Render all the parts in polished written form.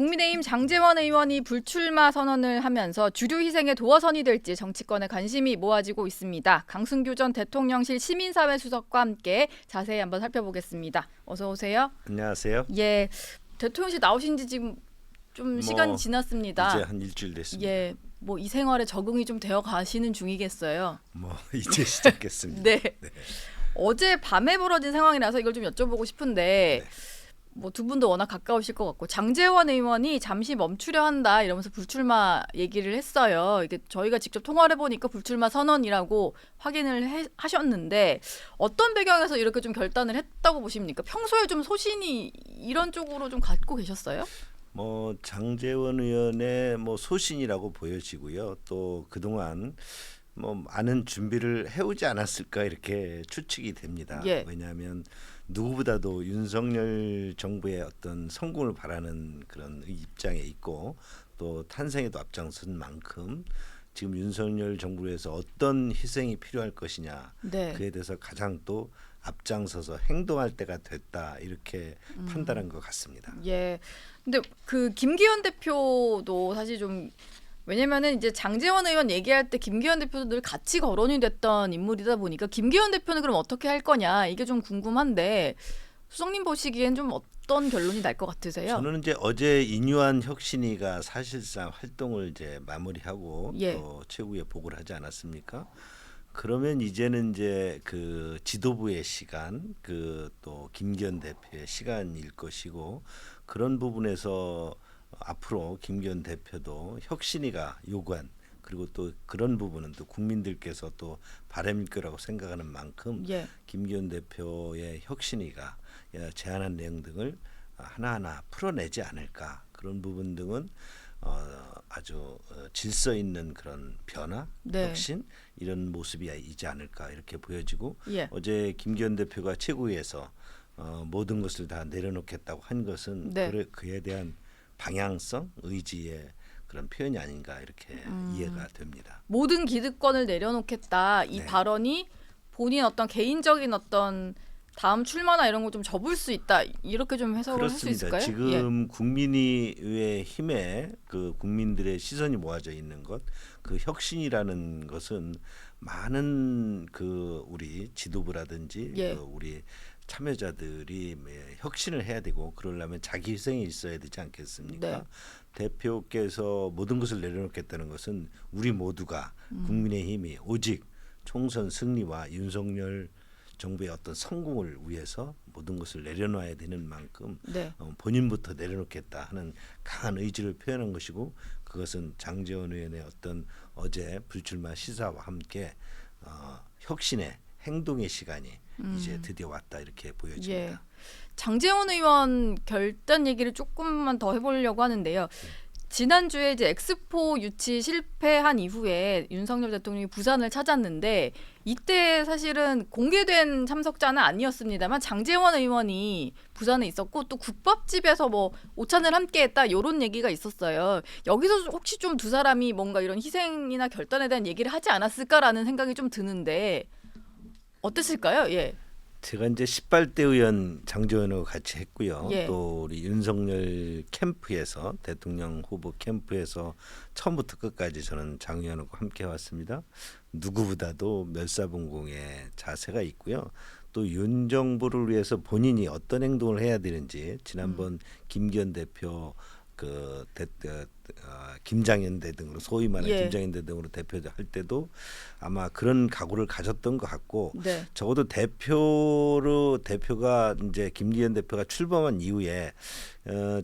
국민의힘 장제원 의원이 불출마 선언을 하면서 주류 희생의 도화선이 될지 정치권에 관심이 모아지고 있습니다. 강승규 전 대통령실 시민사회 수석과 함께 자세히 한번 살펴보겠습니다. 어서 오세요. 안녕하세요. 예, 대통령실 나오신 지 지금 좀 시간이 지났습니다. 이제 한 일주일 됐습니다. 예, 뭐 이 생활에 적응이 좀 되어 가시는 중이겠어요. 뭐 이제 시작했습니다. 네. 어제 밤에 벌어진 상황이라서 이걸 좀 여쭤보고 싶은데 뭐 두 분도 워낙 가까우실 것 같고 장제원 의원이 잠시 멈추려 한다 이러면서 불출마 얘기를 했어요. 이게 저희가 직접 통화를 해보니까 불출마 선언이라고 확인을 하셨는데 어떤 배경에서 이렇게 좀 결단을 했다고 보십니까? 평소에 좀 소신이 이런 쪽으로 좀 갖고 계셨어요? 뭐 장제원 의원의 뭐 소신이라고 보여지고요. 또 그동안 뭐 많은 준비를 해오지 않았을까 이렇게 추측이 됩니다. 예. 왜냐하면 누구보다도 윤석열 정부의 어떤 성공을 바라는 그런 입장에 있고 또 탄생에도 앞장선 만큼 지금 윤석열 정부에서 어떤 희생이 필요할 것이냐 네. 그에 대해서 가장 또 앞장서서 행동할 때가 됐다 이렇게 판단한 것 같습니다. 예. 근데 그 김기현 대표도 사실 좀 왜냐면은 이제 장제원 의원 얘기할 때 김기현 대표도 늘 같이 거론이 됐던 인물이다 보니까 김기현 대표는 그럼 어떻게 할 거냐 이게 좀 궁금한데 수석님 보시기엔 좀 어떤 결론이 날 것 같으세요? 저는 이제 어제 인유한 혁신위가 사실상 활동을 이제 마무리하고 예. 또 최고위에 보고를 하지 않았습니까? 그러면 이제는 이제 그 지도부의 시간, 그 또 김기현 대표의 시간일 것이고 그런 부분에서 앞으로 김기현 대표도 혁신위가 요구한 그리고 또 그런 부분은 또 국민들께서 또 바람일 거라고 생각하는 만큼 예. 김기현 대표의 혁신위가 제안한 내용 등을 하나하나 풀어내지 않을까 그런 부분 등은 아주 질서 있는 그런 변화, 네. 혁신 이런 모습이 있지 않을까 이렇게 보여지고 예. 어제 김기현 대표가 최고위에서 모든 것을 다 내려놓겠다고 한 것은 네. 그에 대한 방향성, 의지의 그런 표현이 아닌가 이렇게 이해가 됩니다. 모든 기득권을 내려놓겠다 이 네. 발언이 본인 어떤 개인적인 어떤 다음 출마나 이런 거 좀 접을 수 있다 이렇게 좀 해석을 할 수 그렇습니다. 있을까요? 지금 국민의회 힘에 그 국민들의 시선이 모아져 있는 것, 그 혁신이라는 것은 많은 그 우리 지도부라든지 예. 그 우리 참여자들이 혁신을 해야 되고 그러려면 자기 희생이 있어야 되지 않겠습니까? 네. 대표께서 모든 것을 내려놓겠다는 것은 우리 모두가 국민의힘이 오직 총선 승리와 윤석열 정부의 어떤 성공을 위해서 모든 것을 내려놔야 되는 만큼 네. 본인부터 내려놓겠다 하는 강한 의지를 표현한 것이고 그것은 장제원 의원의 어떤 어제 불출마 시사와 함께 혁신의 행동의 시간이 이제 드디어 왔다 이렇게 보여집니다. 예. 장제원 의원 결단 얘기를 조금만 더 해보려고 하는데요. 지난주에 이제 엑스포 유치 실패한 이후에 윤석열 대통령이 부산을 찾았는데 이때 사실은 공개된 참석자는 아니었습니다만 장제원 의원이 부산에 있었고 또 국밥집에서 뭐 오찬을 함께했다 이런 얘기가 있었어요. 여기서 혹시 좀 두 사람이 뭔가 이런 희생이나 결단에 대한 얘기를 하지 않았을까라는 생각이 좀 드는데 어땠을까요? 예. 제가 이제 18대 의원 장제원하고 같이 했고요. 예. 또 우리 윤석열 캠프에서 대통령 후보 캠프에서 처음부터 끝까지 저는 장 의원하고 함께 왔습니다. 누구보다도 멸사분공의 자세가 있고요. 또 윤 정부를 위해서 본인이 어떤 행동을 해야 되는지 지난번 김기현 대표 김장현대 등으로 소위 말하는 예. 김장현대 등으로 대표할 때도 아마 그런 각오를 가졌던 것 같고 네. 적어도 대표가 이제 김기현 대표가 출범한 이후에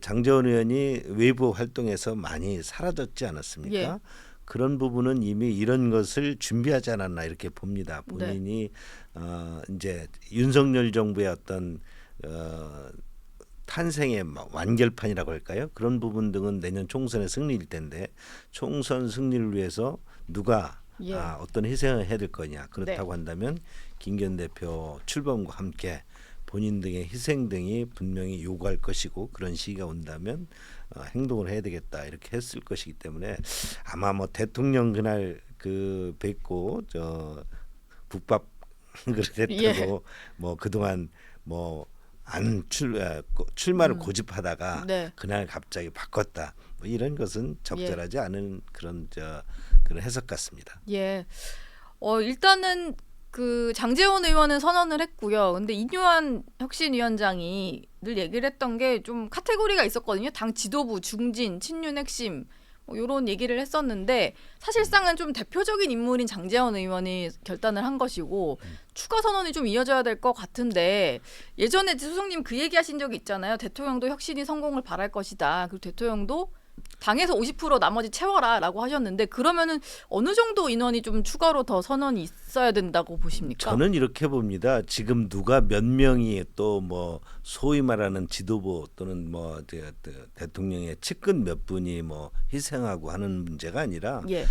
장제원 의원이 외부 활동에서 많이 사라졌지 않았습니까? 예. 그런 부분은 이미 이런 것을 준비하지 않았나 이렇게 봅니다. 본인이 이제 윤석열 정부의 어떤 탄생의 완결판이라고 할까요? 그런 부분 등은 내년 총선의 승리일 텐데 총선 승리를 위해서 누가 예. 어떤 희생을 해야 될 거냐 그렇다고 한다면 김기현 대표 출범과 함께 본인 등의 희생 등이 분명히 요구할 것이고 그런 시기가 온다면 행동을 해야 되겠다 이렇게 했을 것이기 때문에 아마 뭐 대통령 그날 그 뵙고 저 국밥 그릇 했다고 예. 뭐 그동안 뭐 안 출마를 고집하다가 네. 그날 갑자기 바꿨다. 뭐 이런 것은 적절하지 않은 그런 그런 해석 같습니다. 예. 일단은 그 장제원 의원은 선언을 했고요. 근데 이뇨한 혁신위원장이 늘 얘기를 했던 게 좀 카테고리가 있었거든요. 당 지도부, 중진, 친윤 핵심 뭐 이런 얘기를 했었는데 사실상은 좀 대표적인 인물인 장제원 의원이 결단을 한 것이고 추가 선언이 좀 이어져야 될 것 같은데 예전에 수석님 그 얘기하신 적이 있잖아요. 대통령도 혁신이 성공을 바랄 것이다. 그리고 대통령도 당에서 50% 나머지 채워라라고 하셨는데 그러면은 어느 정도 인원이 좀 추가로 더 선언이 있어야 된다고 보십니까? 저는 이렇게 봅니다. 지금 누가 몇 명이 또 뭐 소위 말하는 지도부 또는 뭐 대통령의 측근 몇 분이 뭐 희생하고 하는 문제가 아니라 예.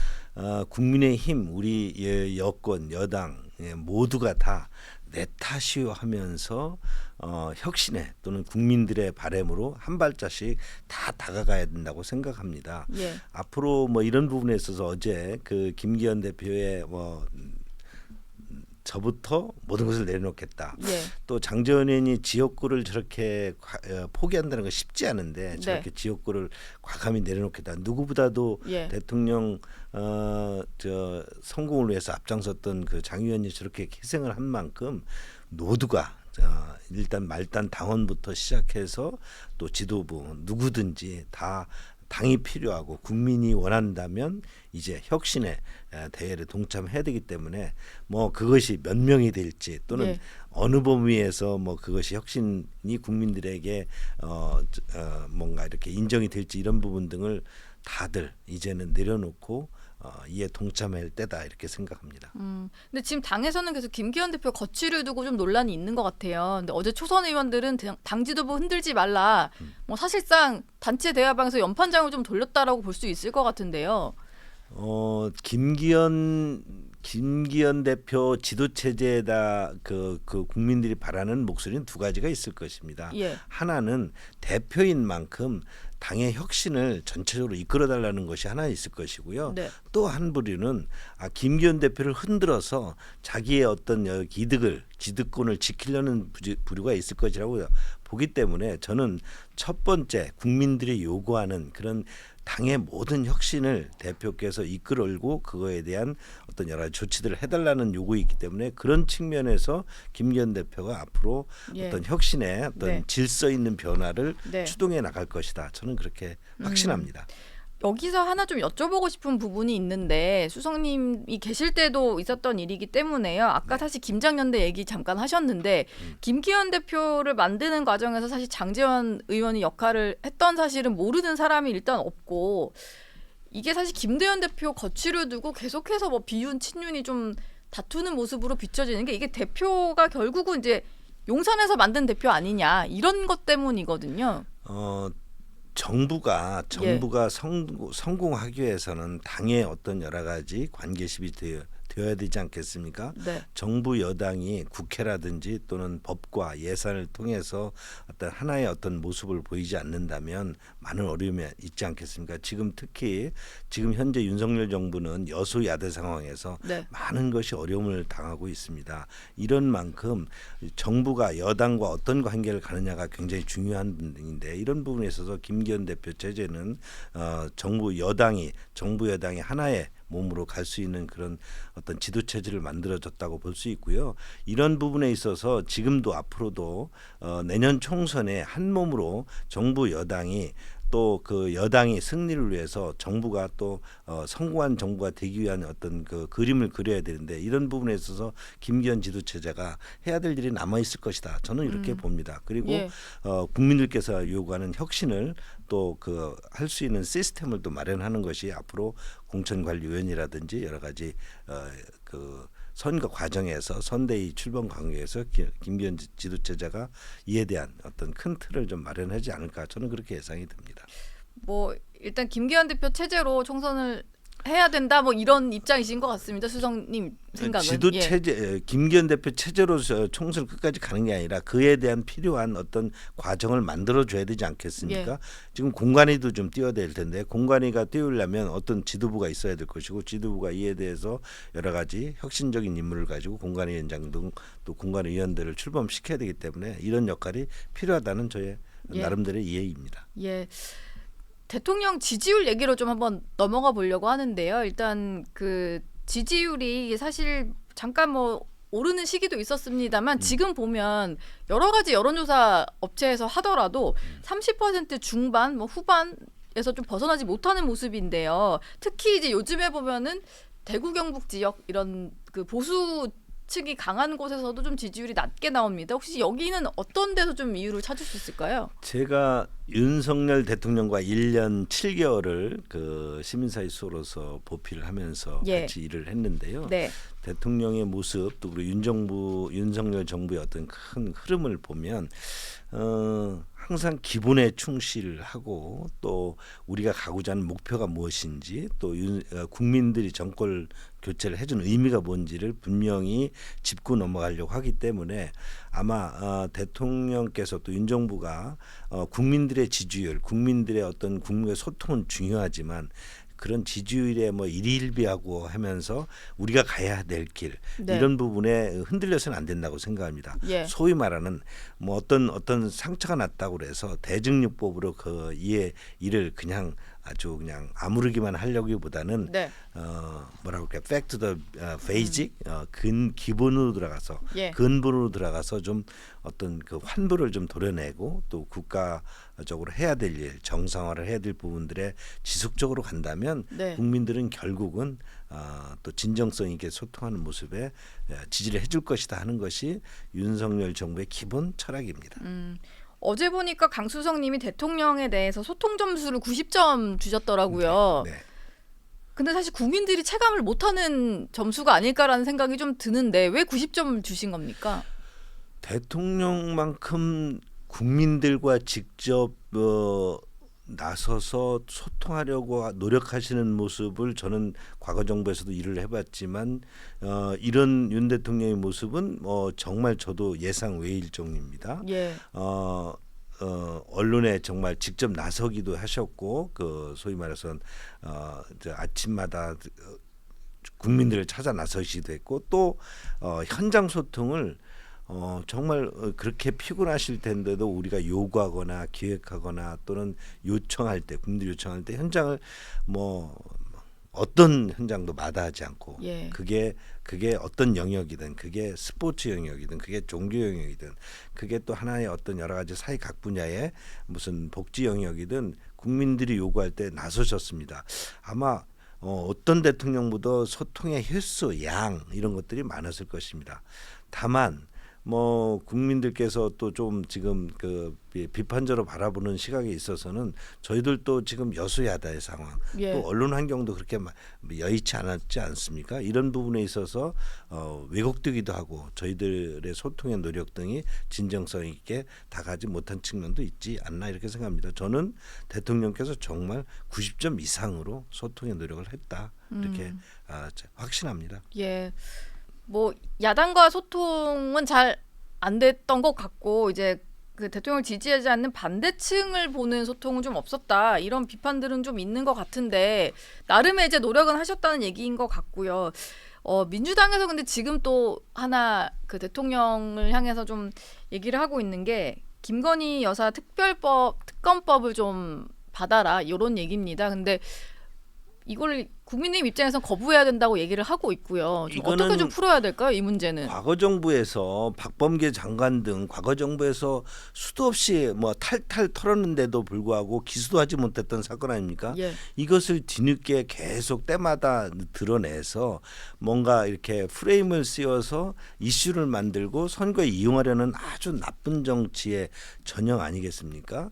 국민의힘 우리 여권 여당 모두가 다 내 탓이요 하면서 혁신에 또는 국민들의 바람으로 한 발자씩 다 다가가야 된다고 생각합니다. 예. 앞으로 뭐 이런 부분에 있어서 어제 그 김기현 대표의 저부터 모든 것을 내려놓겠다. 예. 또 장제원 의원이 지역구를 저렇게 포기한다는 건 쉽지 않은데 저렇게 지역구를 과감히 내려놓겠다. 누구보다도 예. 대통령 성공을 위해서 앞장섰던 그 장 의원이 저렇게 희생을 한 만큼 모두가 일단 말단 당원부터 시작해서 또 지도부 누구든지 다 당이 필요하고 국민이 원한다면 이제 혁신의 대회에 동참해야 되기 때문에 뭐 그것이 몇 명이 될지 또는 예. 어느 범위에서 뭐 그것이 혁신이 국민들에게 뭔가 이렇게 인정이 될지 이런 부분 등을 다들 이제는 내려놓고 이에 동참할 때다 이렇게 생각합니다. 근데 지금 당에서는 계속 김기현 대표 거취를 두고 좀 논란이 있는 것 같아요. 근데 어제 초선 의원들은 당 지도부 흔들지 말라. 뭐 사실상 단체 대화방에서 연판장을 좀 돌렸다라고 볼 수 있을 것 같은데요. 김기현 대표 지도 체제에다 그 국민들이 바라는 목소리는 두 가지가 있을 것입니다. 예. 하나는 대표인 만큼 당의 혁신을 전체적으로 이끌어달라는 것이 하나 있을 것이고요. 네. 또 한 부류는 김기현 대표를 흔들어서 자기의 어떤 이득을 지득권을 지키려는 부류가 있을 것이라고 보기 때문에 저는 첫 번째 국민들이 요구하는 그런 당의 모든 혁신을 대표께서 이끌고 그거에 대한 어떤 여러 조치들을 해달라는 요구가 있기 때문에 그런 측면에서 김기현 대표가 앞으로 예. 어떤 혁신의 어떤 네. 질서 있는 변화를 네. 추동해 나갈 것이다. 저는 그렇게 확신합니다. 여기서 하나 좀 여쭤보고 싶은 부분이 있는데 수석님이 계실 때도 있었던 일이기 때문에요. 아까 사실 김장연대 얘기 잠깐 하셨는데 김기현 대표를 만드는 과정에서 사실 장제원 의원이 역할을 했던 사실은 모르는 사람이 일단 없고 이게 사실 김대현 대표 거취를 두고 계속해서 뭐 비윤 친윤이 좀 다투는 모습으로 비춰지는 게 이게 대표가 결국은 이제 용산에서 만든 대표 아니냐 이런 것 때문이거든요. 정부가 성공하기 위해서는 당의 어떤 여러 가지 관계십이 되어야 되지 않겠습니까? 네. 정부 여당이 국회라든지 또는 법과 예산을 통해서 어떤 하나의 어떤 모습을 보이지 않는다면 많은 어려움이 있지 않겠습니까? 지금 특히 지금 현재 윤석열 정부는 여소야대 상황에서 네. 많은 것이 어려움을 당하고 있습니다. 이런 만큼 정부가 여당과 어떤 관계를 가느냐가 굉장히 중요한 부분인데 이런 부분에 있어서 김기현 대표 체제는 정부 여당이 하나의 몸으로 갈 수 있는 그런 어떤 지도 체제를 만들어졌다고 볼 수 있고요. 이런 부분에 있어서 지금도 앞으로도 내년 총선에 한 몸으로 정부 여당이 또 그 여당이 승리를 위해서 정부가 또 성공한 정부가 되기 위한 어떤 그 그림을 그려야 되는데 이런 부분에 있어서 김기현 지도 체제가 해야 될 일이 남아 있을 것이다. 저는 이렇게 봅니다. 그리고 예. 국민들께서 요구하는 혁신을 또 그 할 수 있는 시스템을 또 마련하는 것이 앞으로 공천관리위원회라든지 여러 가지 그 선거 과정에서 선대위 출범 관계에서 김기현 지도체제가 이에 대한 어떤 큰 틀을 좀 마련하지 않을까 저는 그렇게 예상이 듭니다. 뭐 일단 김기현 대표 체제로 총선을 해야 된다 뭐 이런 입장이신 것 같습니다. 수석님 생각은. 지도 예. 체제 김기현 대표 체제로서 총선 끝까지 가는 게 아니라 그에 대한 필요한 어떤 과정을 만들어 줘야 되지 않겠습니까? 예. 지금 공관위도 좀 띄워야 될 텐데 공관위가 띄우려면 어떤 지도부가 있어야 될 것이고 지도부가 이에 대해서 여러 가지 혁신적인 인물을 가지고 공관위원장 등 또 공관위원들을 출범시켜야 되기 때문에 이런 역할이 필요하다는 저의 예. 나름대로의 이해입니다. 예. 대통령 지지율 얘기로 좀 한번 넘어가 보려고 하는데요. 일단 그 지지율이 사실 잠깐 뭐 오르는 시기도 있었습니다만 지금 보면 여러 가지 여론조사 업체에서 하더라도 30% 중반 뭐 후반에서 좀 벗어나지 못하는 모습인데요. 특히 이제 요즘에 보면은 대구 경북 지역 이런 그 보수 측이 강한 곳에서도 좀 지지율이 낮게 나옵니다. 혹시 여기는 어떤 데서 좀 이유를 찾을 수 있을까요? 제가 윤석열 대통령과 1년 7개월을 그 시민사회 수로서 보필을 하면서 예. 같이 일을 했는데요. 네. 대통령의 모습 또 그리고 윤석열 정부의 어떤 큰 흐름을 보면 항상 기본에 충실하고 또 우리가 가고자 하는 목표가 무엇인지 또 국민들이 정권 교체를 해준 의미가 뭔지를 분명히 짚고 넘어가려고 하기 때문에 아마 대통령께서 또 윤 정부가 국민들의 지지율, 국민들의 어떤 국민의 소통은 중요하지만 그런 지지율에 뭐 일희일비하고 하면서 우리가 가야 될 길 네. 이런 부분에 흔들려서는 안 된다고 생각합니다. 예. 소위 말하는 뭐 어떤 상처가 났다고 그래서 대증요법으로 그 이에 이를 그냥 아주 그냥 아무르기만 하려기보다는 네. 뭐라고 할까 fact the basic 기본으로 들어가서 예. 근본으로 들어가서 좀 어떤 그 환부를 좀 도려내고 또 국가적으로 해야 될 일 정상화를 해야 될 부분들에 지속적으로 간다면 네. 국민들은 결국은 또 진정성 있게 소통하는 모습에 지지를 해줄 것이다 하는 것이 윤석열 정부의 기본 철학입니다. 어제 보니까 강수성님이 대통령에 대해서 소통 점수를 90점 주셨더라고요. 네. 근데 사실 국민들이 체감을 못하는 점수가 아닐까라는 생각이 좀 드는데 왜 90점 주신 겁니까? 대통령만큼 국민들과 직접 나서서 소통하려고 노력하시는 모습을 저는 과거 정부에서도 일을 해봤지만 이런 윤 대통령의 모습은 정말 저도 예상 외일 정도입니다. 예. 언론에 정말 직접 나서기도 하셨고 그 소위 말해서 아침마다 국민들을 찾아 나서시기도 했고 또 현장 소통을 정말 그렇게 피곤하실 텐데도 우리가 요구하거나 기획하거나 또는 요청할 때 국민들이 요청할 때 현장을 뭐 어떤 현장도 마다하지 않고 예. 그게 어떤 영역이든 그게 스포츠 영역이든 그게 종교 영역이든 그게 또 하나의 어떤 여러 가지 사회 각 분야의 무슨 복지 영역이든 국민들이 요구할 때 나서셨습니다. 아마 어떤 대통령보다 소통의 횟수, 양 이런 것들이 많았을 것입니다. 다만 뭐 국민들께서 또 좀 지금 그 비판적으로 바라보는 시각에 있어서는 저희들도 지금 여수야다의 상황, 예. 또 언론 환경도 그렇게 여의치 않았지 않습니까? 이런 부분에 있어서 왜곡되기도 하고 저희들의 소통의 노력 등이 진정성 있게 다가지 못한 측면도 있지 않나 이렇게 생각합니다. 저는 대통령께서 정말 90점 이상으로 소통의 노력을 했다 이렇게 확신합니다. 예. 뭐 야당과 소통은 잘 안 됐던 것 같고 이제 그 대통령을 지지하지 않는 반대층을 보는 소통은 좀 없었다 이런 비판들은 좀 있는 것 같은데 나름의 이제 노력은 하셨다는 얘기인 것 같고요. 민주당에서 근데 지금 또 하나 그 대통령을 향해서 좀 얘기를 하고 있는 게 김건희 여사 특검법을 좀 받아라 이런 얘기입니다. 근데 이걸 국민의힘 입장에서 거부해야 된다고 얘기를 하고 있고요. 좀 어떻게 이거는 좀 풀어야 될까요? 이 문제는. 과거 정부에서 박범계 장관 등 과거 정부에서 수도 없이 뭐 탈탈 털었는데도 불구하고 기소도 하지 못했던 사건 아닙니까? 예. 이것을 뒤늦게 계속 때마다 드러내서 뭔가 이렇게 프레임을 씌워서 이슈를 만들고 선거에 이용하려는 아주 나쁜 정치의 전형 아니겠습니까?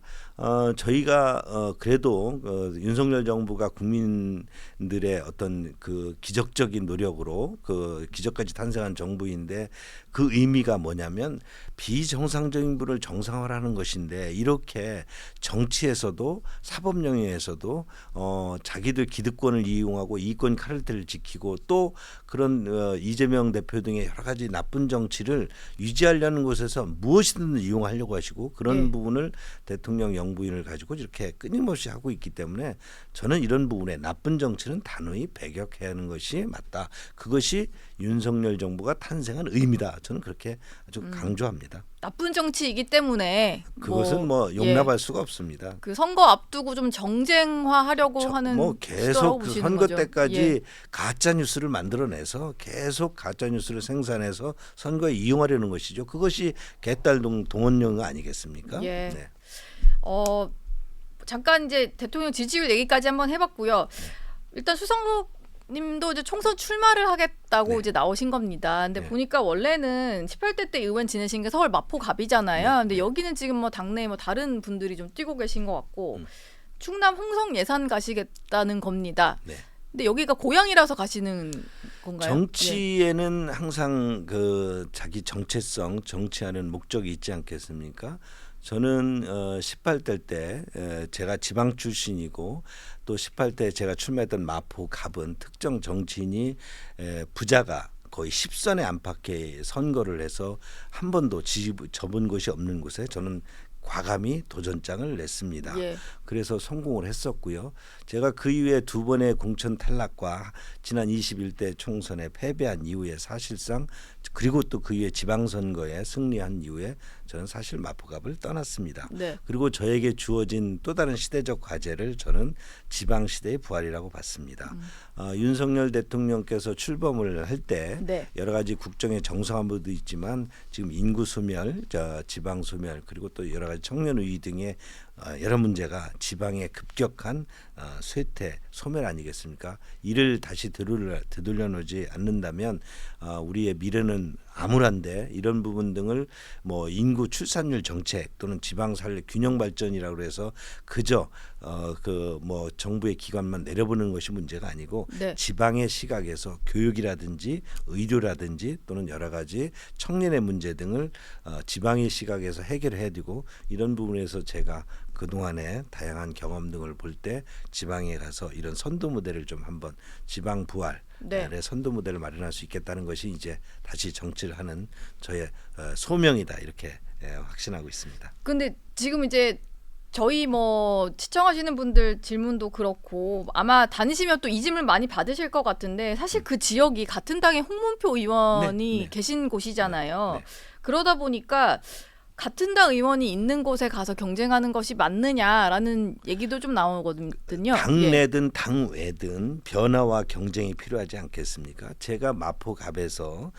저희가 그래도 윤석열 정부가 국민들의 국민들의 어떤 그 기적적인 노력으로 그 기적까지 탄생한 정부인데 그 의미가 뭐냐면 비정상적인 분을 정상화하는 것인데 이렇게 정치에서도 사법 영역에서도 자기들 기득권을 이용하고 이권 카르텔을 지키고 또 그런 이재명 대표 등의 여러 가지 나쁜 정치를 유지하려는 곳에서 무엇이든 이용하려고 하시고 그런 네. 부분을 대통령 영부인을 가지고 이렇게 끊임없이 하고 있기 때문에 저는 이런 부분에 나쁜 정치는 단호히 배격해야 하는 것이 맞다. 그것이 윤석열 정부가 탄생한 의미다. 저는 그렇게 아주 강조합니다. 나쁜 정치이기 때문에 그것은 뭐 용납할 수가 없습니다. 그 선거 앞두고 좀 정쟁화하려고 하는 뭐 시도라고 계속 그 보시는 선거 거죠. 때까지 예. 가짜 뉴스를 만들어내서 계속 가짜 뉴스를 생산해서 선거에 이용하려는 것이죠. 그것이 개딸 동원령 아니겠습니까? 예. 네. 잠깐 이제 대통령 지지율 얘기까지 한번 해봤고요. 일단 수성국님도 이제 총선 출마를 하겠다고 네. 이제 나오신 겁니다. 근데 네. 보니까 원래는 18대 때 의원 지내신 게 서울 마포갑이잖아요. 네. 근데 여기는 지금 뭐 당내에 뭐 다른 분들이 좀 뛰고 계신 것 같고 음. 충남 홍성 예산 가시겠다는 겁니다. 네. 근데 여기가 고향이라서 가시는 건가요? 예. 정치에는 항상 그 자기 정체성, 정치하는 목적이 있지 않겠습니까? 저는 18대 때 제가 지방 출신이고 또 18대 제가 출마했던 마포 갑은 특정 정치인이 부자가 거의 10선에 안팎의 선거를 해서 한 번도 접은 곳이 없는 곳에 저는 과감히 도전장을 냈습니다. 예. 그래서 성공을 했었고요. 제가 그 이후에 두 번의 공천 탈락과 지난 21대 총선에 패배한 이후에 사실상 그리고 또 그 이후에 지방선거에 승리한 이후에 저는 사실 마포갑을 떠났습니다. 네. 그리고 저에게 주어진 또 다른 시대적 과제를 저는 지방시대의 부활이라고 봤습니다. 윤석열 대통령께서 출범을 할 때 네. 여러 가지 국정의 정상화도 있지만 지금 인구 소멸, 지방 소멸 그리고 또 여러 가지 청년 우위 등의 여러 문제가 지방의 급격한 쇠퇴, 소멸 아니겠습니까? 이를 다시 되돌려놓지 않는다면 우리의 미래는 암울한데 이런 부분 등을 뭐 인구 출산율 정책 또는 지방 살리 균형 발전이라고 해서 그저 그 뭐 정부의 기관만 내려보는 것이 문제가 아니고 네. 지방의 시각에서 교육이라든지 의료라든지 또는 여러 가지 청년의 문제 등을 지방의 시각에서 해결해야 되고 이런 부분에서 제가 그동안의 다양한 경험 등을 볼 때 지방에 가서 이런 선도 무대를 좀 한번 지방 부활의 네. 선도 무대를 마련할 수 있겠다는 것이 이제 다시 정치를 하는 저의 소명이다 이렇게 확신하고 있습니다. 근데 지금 이제 저희 뭐 시청하시는 분들 질문도 그렇고 아마 다니시면 또 이 질문 많이 받으실 것 같은데 사실 그 지역이 같은 당의 홍문표 의원이 네. 계신 곳이잖아요. 네. 그러다 보니까 같은 당 의원이 있는 곳에 가서 경쟁하는 것이 맞느냐라는 얘기도 좀 나오거든요. 예. 당내든 당외든 변화와 경쟁이 필요하지 않겠습니까? 제가 마포갑에서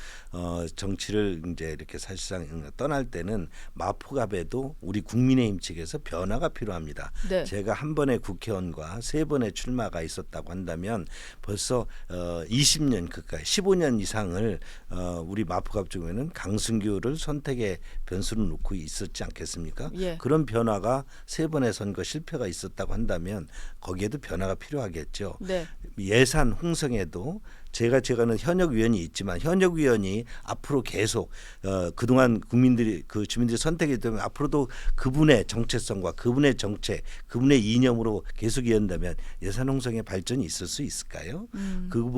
정치를 이제 이렇게 사실상 떠날 때는 마포갑에도 우리 국민의힘 측에서 변화가 필요합니다. 네. 제가 한 번의 국회의원과 세 번의 출마가 있었다고 한다면 벌써 20년 가까이 15년 이상을 우리 마포갑 쪽에는 강승규를 선택의 변수로 놓고 있었지 않겠습니까? 예. 그런 변화가 세 번의 선거 실패가 있었다고 한다면 거기에도 변화가 필요하겠죠. 네. 예산 홍성에도 제가는 현역 위원이 있지만 현역 위원이 앞으로 계속 그동안 국민들이 그 주민들이 선택이 되면 앞으로도 그분의 정체성과 그분의 정책, 그분의 이념으로 계속 이어간다면 예산 홍성의 발전이 있을 수 있을까요?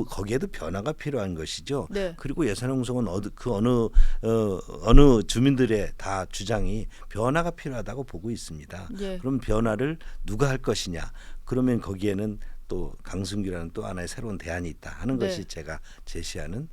거기에도 변화가 필요한 것이죠. 네. 그리고 예산 홍성은 어느 주민들의 다 주장이 변화가 필요하다고 보고 있습니다. 예. 그럼 변화를 누가 할 것이냐? 그러면 거기에는 또 강승규라는 또 하나의 새로운 대안이 있다 하는 네. 것이 제가 제시하는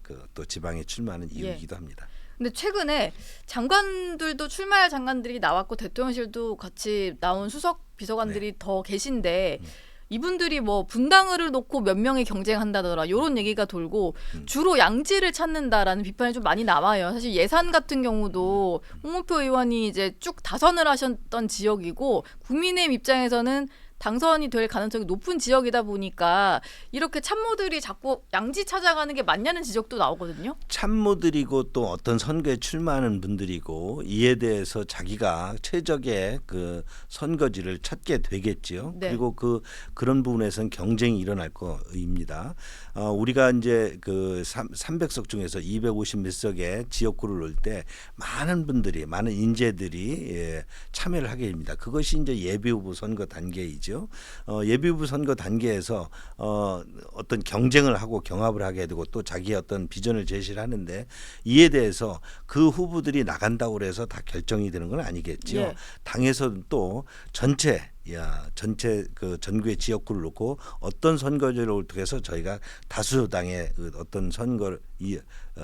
그 또 지방에 출마하는 이유이기도 합니다. 근데 최근에 장관들도 출마할 장관들이 나왔고 대통령실도 같이 나온 수석 비서관들이 더 계신데 이분들이 뭐 분당을 놓고 몇 명이 경쟁한다더라 이런 얘기가 돌고 주로 양지를 찾는다라는 비판이 좀 많이 나와요. 사실 예산 같은 경우도 홍문표 의원이 이제 쭉 다선을 하셨던 지역이고 국민의힘 입장에서는 당선이 될 가능성이 높은 지역이다 보니까 이렇게 참모들이 자꾸 양지 찾아가는 게 맞냐는 지적도 나오거든요. 참모들이고 또 어떤 선거에 출마하는 분들이고 이에 대해서 자기가 최적의 그 선거지를 찾게 되겠지요. 네. 그리고 그런 부분에서는 경쟁이 일어날 거입니다. 우리가 이제 그 300석 중에서 250 몇 석의 지역구를 놓을 때 많은 분들이 많은 인재들이 참여를 하게 됩니다. 그것이 이제 예비후보 선거 단계이죠. 예비후보 선거 단계에서 어떤 경쟁을 하고 경합을 하게 되고 또 자기의 어떤 비전을 제시를 하는데 이에 대해서 그 후보들이 나간다고 해서 다 결정이 되는 건 아니겠죠. 예. 당에서는 또 전체 그 전국의 지역구를 놓고 어떤 선거제를 통해서 저희가 다수당의 그 어떤 선거를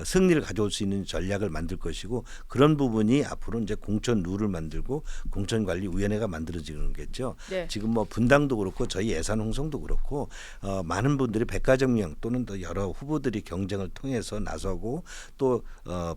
승리를 가져올 수 있는 전략을 만들 것이고 그런 부분이 앞으로 이제 공천 룰을 만들고 공천관리위원회가 만들어지는 거겠죠. 네. 지금 뭐 분당도 그렇고 저희 예산 홍성도 그렇고 많은 분들이 백가정령 또는 또 여러 후보들이 경쟁을 통해서 나서고 또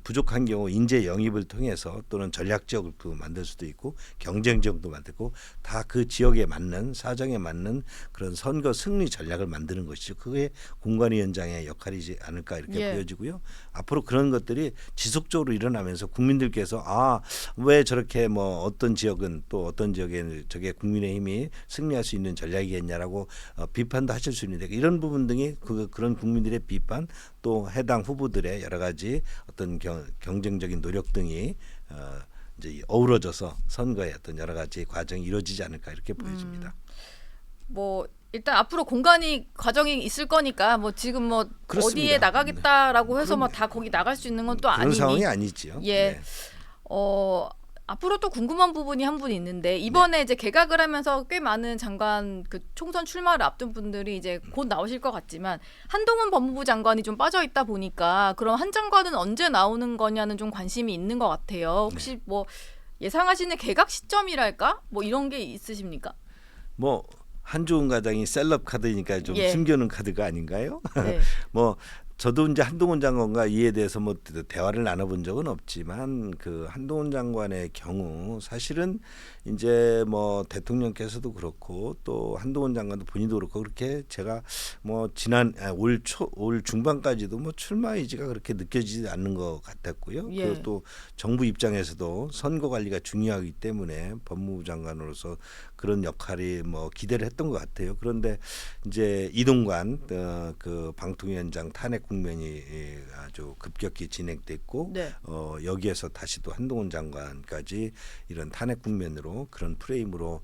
부족한 경우 인재 영입을 통해서 또는 전략 지역도 만들 수도 있고 경쟁 지역도 만들고 다 그 지역에 맞는 사정에 맞는 그런 선거 승리 전략을 만드는 것이죠. 그게 공관위원장의 역할이지 않을까 이렇게 예. 보여지고요. 앞으로 그런 것들이 지속적으로 일어나면서 국민들께서 왜 저렇게 뭐 어떤 지역은 또 어떤 지역에 저게 국민의힘이 승리할 수 있는 전략이겠냐라고 비판도 하실 수 있는데 이런 부분 등이 그런 국민들의 비판 또 해당 후보들의 여러 가지 어떤 경쟁적인 노력 등이 이제 어우러져서 선거의 어떤 여러 가지 과정이 이루어지지 않을까 이렇게 보여집니다. 뭐 일단 앞으로 공간이 과정이 있을 거니까 뭐 지금 뭐 그렇습니다. 어디에 나가겠다라고 해서 뭐 다 거기 나갈 수 있는 건 또 그런 아니니. 상황이 아니지요. 예. 네. 앞으로 또 궁금한 부분이 한 분 있는데 이번에 이제 개각을 하면서 꽤 많은 장관 그 총선 출마를 앞둔 분들이 이제 곧 나오실 것 같지만 한동훈 법무부 장관이 좀 빠져 있다 보니까 그럼 한 장관은 언제 나오는 거냐는 좀 관심이 있는 것 같아요. 혹시 뭐 예상하시는 개각 시점이랄까? 뭐 이런 게 있으십니까? 뭐 한종훈 과장이 셀럽 카드니까 좀 예. 숨겨놓은 카드가 아닌가요? 네. 뭐 저도 이제 한동훈 장관과 이에 대해서 뭐 대화를 나눠본 적은 없지만 그 한동훈 장관의 경우 사실은 이제 뭐 대통령께서도 그렇고 또 한동훈 장관도 본인도 그렇고 그렇게 제가 뭐 지난 올 중반까지도 뭐 출마 의지가 그렇게 느껴지지 않는 것 같았고요. 예. 그리고 또 정부 입장에서도 선거 관리가 중요하기 때문에 법무부 장관으로서 그런 역할이 뭐 기대를 했던 것 같아요. 그런데 이제 이동관 그 방통위원장 탄핵 국면이 아주 급격히 진행됐고 네. 여기에서 다시 또 한동훈 장관까지 이런 탄핵 국면으로 그런 프레임으로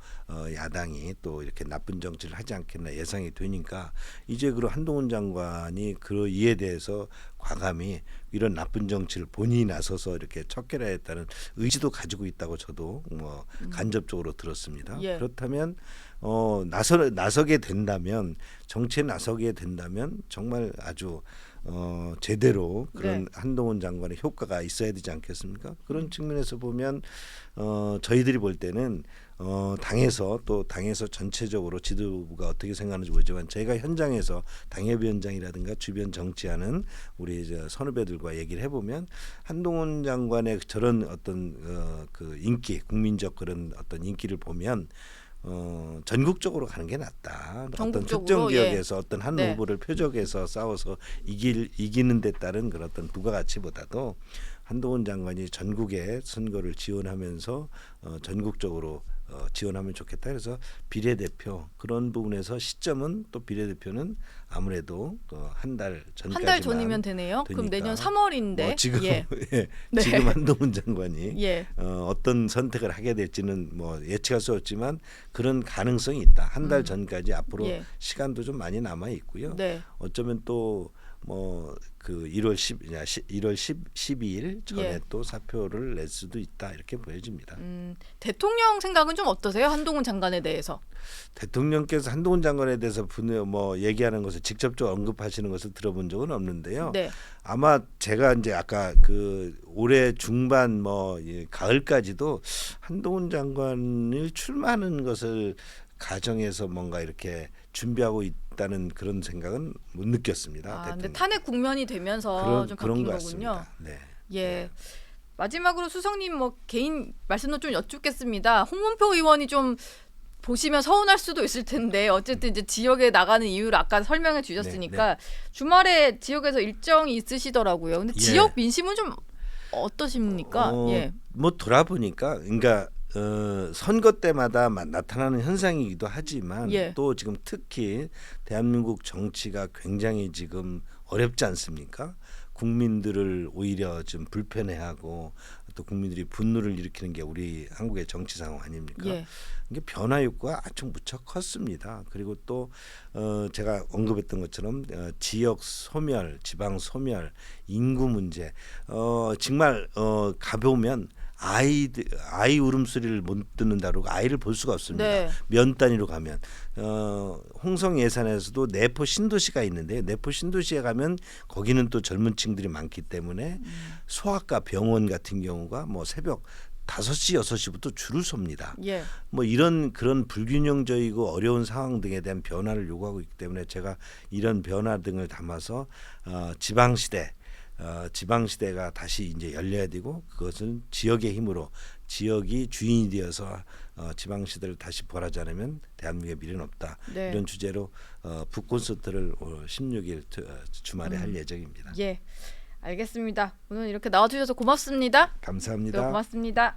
야당이 또 이렇게 나쁜 정치를 하지 않겠나 예상이 되니까 이제 그 한동훈 장관이 그 이에 대해서 과감히 이런 나쁜 정치를 본인이 나서서 이렇게 척결하겠다는 의지도 가지고 있다고 저도 뭐 간접적으로 들었습니다. 예. 그렇다면 나서게 된다면 정치에 나서게 된다면 정말 아주 제대로 그런 네. 한동훈 장관의 효과가 있어야 되지 않겠습니까? 그런 측면에서 보면 저희들이 볼 때는 당에서 전체적으로 지도부가 어떻게 생각하는지 모르지만 저희가 현장에서 당협위원장이라든가 주변 정치하는 우리 이제 선후배들과 얘기를 해보면 한동훈 장관의 저런 어떤 그 인기 국민적 그런 어떤 인기를 보면 전국적으로 가는 게 낫다. 어떤 전국적으로, 특정 지역에서 어떤 한 네. 후보를 표적에서 싸워서 이기는 데 따른 그런 어떤 부가가치보다도 한동훈 장관이 전국의 선거를 지원하면서 전국적으로 지원하면 좋겠다. 그래서 비례대표 그런 부분에서 시점은 또 비례대표는 아무래도 한 달 전까지만 한 달 전이면 되네요. 그럼 되니까. 내년 3월인데. 뭐 지금 예. 네. 지금 한동훈 장관이 예. 어떤 선택을 하게 될지는 뭐 예측할 수 없지만 그런 가능성이 있다. 한 달 전까지 앞으로 예. 시간도 좀 많이 남아 있고요. 네. 어쩌면 또 뭐 그 1월 12일 전에 예. 또 사표를 낼 수도 있다 이렇게 보여집니다. 대통령 생각은 좀 어떠세요? 한동훈 장관에 대해서. 대통령께서 한동훈 장관에 대해서 뭐 얘기하는 것을 직접적으로 언급하시는 것을 들어본 적은 없는데요. 네. 아마 제가 이제 아까 그 올해 중반 뭐 가을까지도 한동훈 장관을 출마하는 것을 가정에서 뭔가 이렇게 준비하고 있다는 그런 생각은 못 느꼈습니다. 근데 대통령. 탄핵 국면이 되면서 좀 그런 바뀐 것 거군요. 같습니다. 네. 예. 마지막으로 수석님 뭐 개인 말씀도 좀 여쭙겠습니다. 홍문표 의원이 좀 보시면 서운할 수도 있을 텐데 어쨌든 이제 지역에 나가는 이유를 아까 설명해 주셨으니까 주말에 지역에서 일정이 있으시더라고요. 근데 예. 지역 민심은 좀 어떠십니까? 예. 뭐 돌아보니까 그러니까 선거 때마다 나타나는 현상이기도 하지만 예. 또 지금 특히 대한민국 정치가 굉장히 지금 어렵지 않습니까? 국민들을 오히려 좀 불편해하고 또 국민들이 분노를 일으키는 게 우리 한국의 정치 상황 아닙니까? 예. 이게 변화 욕구가 아주 무척 컸습니다. 그리고 또 제가 언급했던 것처럼 지역 소멸, 지방 소멸, 인구 문제, 정말 가보면 아이 울음소리를 못 듣는다 그러고 아이를 볼 수가 없습니다. 네. 면 단위로 가면 홍성 예산에서도 내포 신도시가 있는데 내포 신도시에 가면 거기는 또 젊은 층들이 많기 때문에 소아과 병원 같은 경우가 뭐 새벽 5시 6시부터 줄을 섭니다. 예. 뭐 이런 그런 불균형적이고 어려운 상황 등에 대한 변화를 요구하고 있기 때문에 제가 이런 변화 등을 담아서 지방시대가 다시 이제 열려야 되고 그것은 지역의 힘으로 지역이 주인이 되어서 지방시대를 다시 벌하지 않으면 대한민국의 미래는 없다. 네. 이런 주제로 북콘서트를 16일 주말에 할 예정입니다. 예. 알겠습니다. 오늘 이렇게 나와주셔서 고맙습니다. 감사합니다. 고맙습니다.